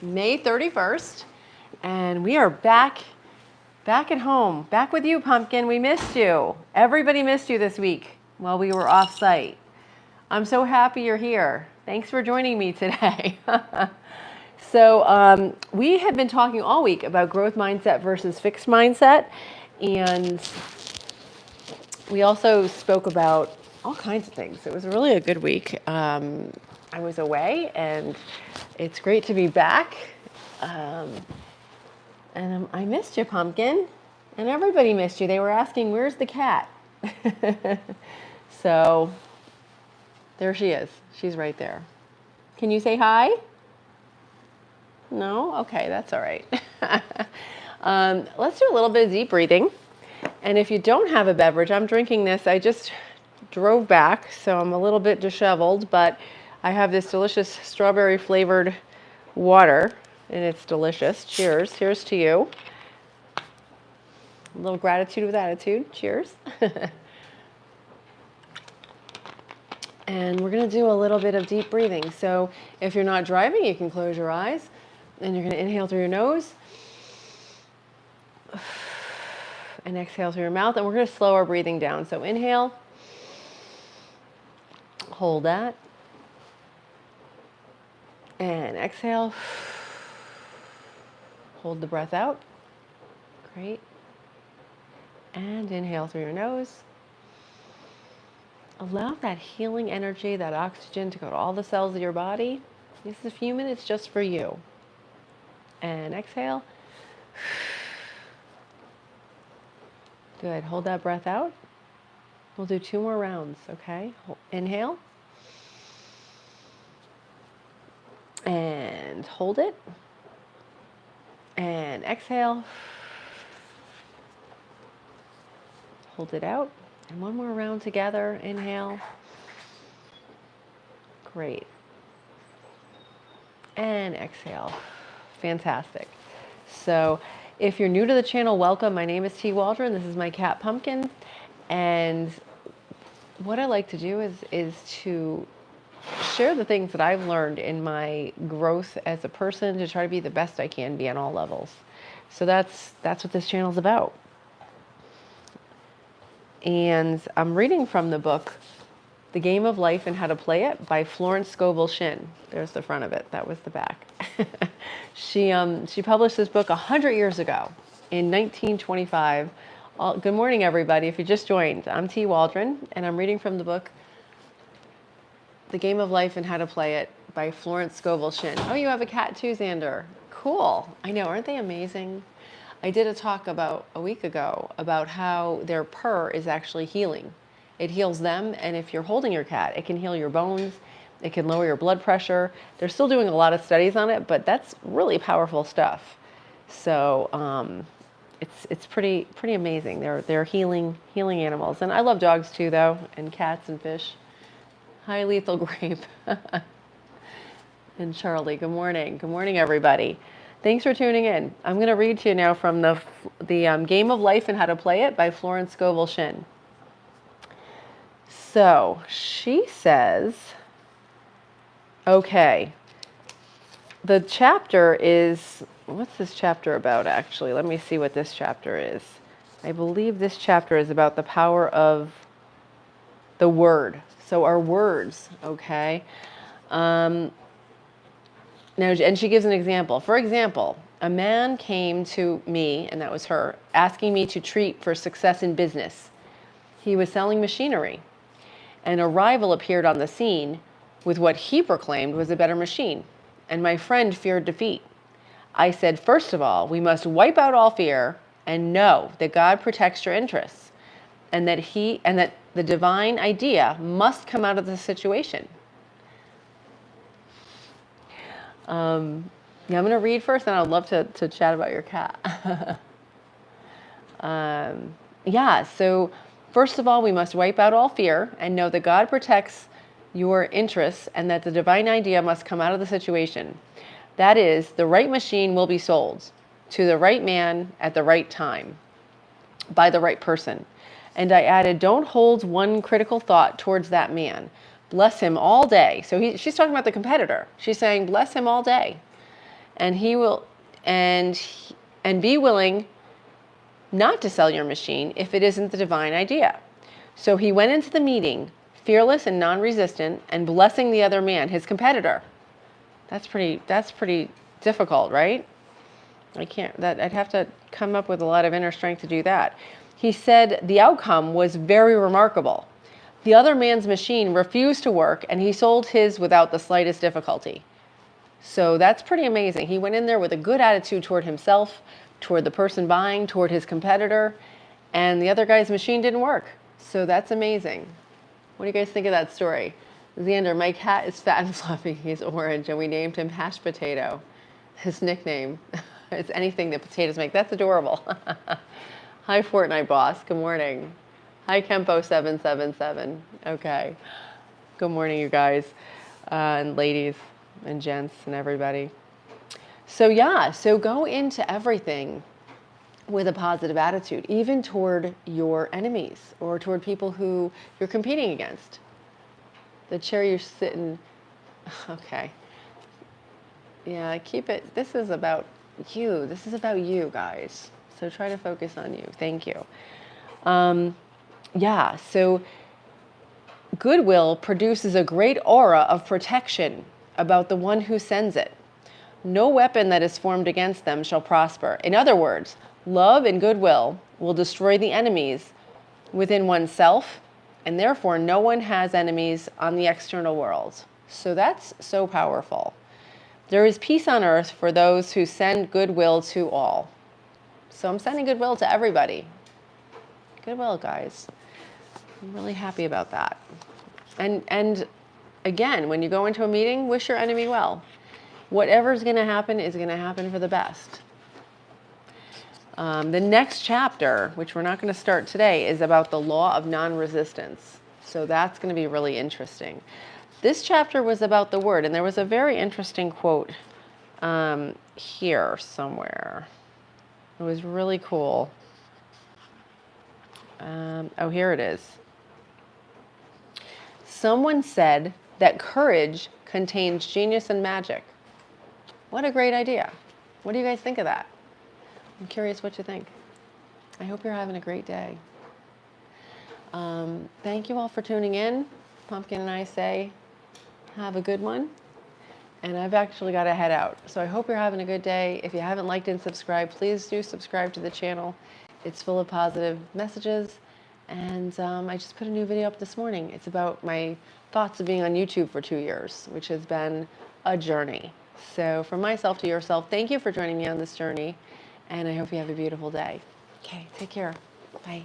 May 31st, and we are back at home. Back with you, Pumpkin. We missed you. Everybody missed you this week while we were off site. I'm so happy you're here. Thanks for joining me today. So we have been talking all week about growth mindset versus fixed mindset, and we also spoke about all kinds of things. It was really a good week. I was away, and it's great to be back. And I missed you, Pumpkin, and everybody missed you. They were asking, "Where's the cat?" So there she is. She's right there. Can you say hi? No? Okay, that's all right. Let's do a little bit of deep breathing. And if you don't have a beverage, I'm drinking this. I just drove back, so I'm a little bit disheveled, but I have this delicious strawberry flavored water, and it's delicious. Cheers. Here's to you. A little gratitude with attitude. Cheers. And we're going to do a little bit of deep breathing. So if you're not driving, you can close your eyes, and you're going to inhale through your nose and exhale through your mouth. And we're going to slow our breathing down. So inhale, hold that, and exhale. Hold the breath out. Great. And inhale through your nose. Allow that healing energy, that oxygen to go to all the cells of your body. This is a few minutes just for you. And exhale. Good. Hold that breath out. We'll do 2 more rounds, okay? Inhale. And hold it. And exhale. Hold it out. And 1 more round together. Inhale. Great. And exhale. Fantastic. So if you're new to the channel, welcome. My name is T. Waldron. This is my cat Pumpkin. And what I like to do is to share the things that I've learned in my growth as a person to try to be the best I can be on all levels. So that's what this channel is about. And I'm reading from the book, The Game of Life and How to Play It by Florence Scovel Shinn. There's the front of it. That was the back. She published this book 100 years ago in 1925. Good morning, everybody. If you just joined, I'm T. Waldron, and I'm reading from the book, The Game of Life and How to Play It by Florence Scovel Shinn. Oh, you have a cat too, Xander. Cool. I know, aren't they amazing? I did a talk about a week ago about how their purr is actually healing. It heals them, and if you're holding your cat, it can heal your bones, it can lower your blood pressure. They're still doing a lot of studies on it, but that's really powerful stuff. So it's pretty amazing. They're healing animals. And I love dogs too, though, and cats and fish. Hi, Lethal Grape. And Charlie, good morning. Good morning, everybody. Thanks for tuning in. I'm going to read to you now from the Game of Life and How to Play It by Florence Scovel Shinn. So she says, okay, the chapter is, what's this chapter about actually? Let me see what this chapter is. I believe this chapter is about the power of the word. So our words, okay? Now, and she gives an example. For example, a man came to me, and that was her, asking me to treat for success in business. He was selling machinery. And a rival appeared on the scene with what he proclaimed was a better machine. And my friend feared defeat. I said, first of all, we must wipe out all fear and know that God protects your interests, and that the divine idea must come out of the situation. Yeah, I'm going to read first, and I'd love to chat about your cat. Yeah, so first of all, we must wipe out all fear and know that God protects your interests and that the divine idea must come out of the situation. That is, the right machine will be sold to the right man at the right time by the right person. And I added, don't hold one critical thought towards that man. Bless him all day. So she's talking about the competitor. She's saying, bless him all day. and he will, and be willing not to sell your machine if it isn't the divine idea. So he went into the meeting fearless and non-resistant and blessing the other man, his competitor. That's pretty difficult, right? I'd have to come up with a lot of inner strength to do that. He said the outcome was very remarkable. The other man's machine refused to work and he sold his without the slightest difficulty. So that's pretty amazing. He went in there with a good attitude toward himself, toward the person buying, toward his competitor, and the other guy's machine didn't work. So that's amazing. What do you guys think of that story? Xander, my cat is fat and fluffy. He's orange, and we named him Hash Potato. His nickname. It's anything that potatoes make. That's adorable. Hi, Fortnite Boss. Good morning. Hi, Kempo777. Okay. Good morning, you guys, and ladies, and gents, and everybody. So yeah, so go into everything with a positive attitude, even toward your enemies or toward people who you're competing against. The chair you're sitting, okay. Yeah, keep it, this is about you. This is about you, guys. So try to focus on you. Thank you. Yeah, so goodwill produces a great aura of protection about the one who sends it. No weapon that is formed against them shall prosper. In other words, love and goodwill will destroy the enemies within oneself, and therefore no one has enemies on the external world. So that's so powerful. There is peace on earth for those who send goodwill to all. So I'm sending goodwill to everybody. Goodwill, guys. I'm really happy about that. And again, when you go into a meeting, wish your enemy well. Whatever's going to happen is going to happen for the best. The next chapter, which we're not going to start today, is about the law of non-resistance. So that's going to be really interesting. This chapter was about the word, and there was a very interesting quote here somewhere. It was really cool. Oh, here it is. Someone said that courage contains genius and magic. What a great idea. What do you guys think of that? I'm curious what you think. I hope you're having a great day. Thank you all for tuning in. Pumpkin and I say, have a good one. And I've actually got to head out. So I hope you're having a good day. If you haven't liked and subscribed, please do subscribe to the channel. It's full of positive messages. And I just put a new video up this morning. It's about my thoughts of being on YouTube for 2 years, which has been a journey. So from myself to yourself, thank you for joining me on this journey. And I hope you have a beautiful day. Okay, take care. Bye.